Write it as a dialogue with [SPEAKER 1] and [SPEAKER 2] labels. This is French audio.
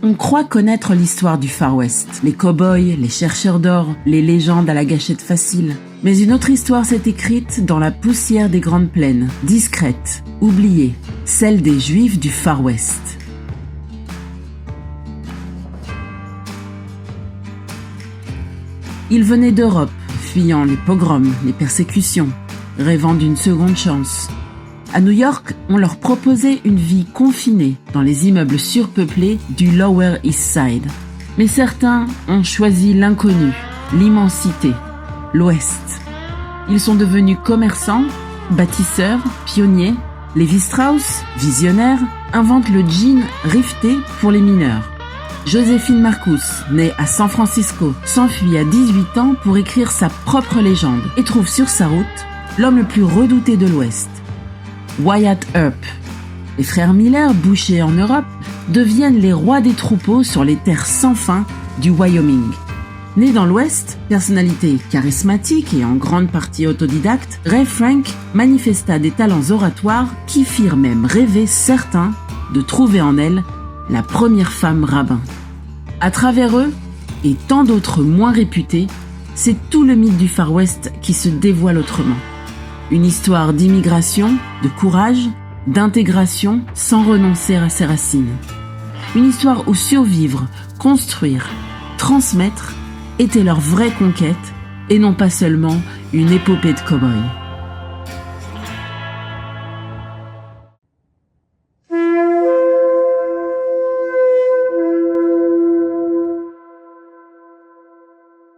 [SPEAKER 1] On croit connaître l'histoire du Far West, les cow-boys, les chercheurs d'or, les légendes à la gâchette facile. Mais une autre histoire s'est écrite dans la poussière des grandes plaines, discrète, oubliée, celle des Juifs du Far West. Ils venaient d'Europe, fuyant les pogroms, les persécutions, rêvant d'une seconde chance. À New York, on leur proposait une vie confinée dans les immeubles surpeuplés du Lower East Side. Mais certains ont choisi l'inconnu, l'immensité, l'Ouest. Ils sont devenus commerçants, bâtisseurs, pionniers. Lévi Strauss, visionnaire, invente le jean rifté pour les mineurs. Joséphine Marcus, née à San Francisco, s'enfuit à 18 ans pour écrire sa propre légende et trouve sur sa route l'homme le plus redouté de l'Ouest, Wyatt Earp. Les frères Miller, bouchers en Europe, deviennent les rois des troupeaux sur les terres sans fin du Wyoming. Né dans l'Ouest, personnalité charismatique et en grande partie autodidacte, Ray Frank manifesta des talents oratoires qui firent même rêver certains de trouver en elle la première femme rabbin. À travers eux, et tant d'autres moins réputés, c'est tout le mythe du Far West qui se dévoile autrement. Une histoire d'immigration, de courage, d'intégration sans renoncer à ses racines. Une histoire où survivre, construire, transmettre était leur vraie conquête et non pas seulement une épopée de cow-boys.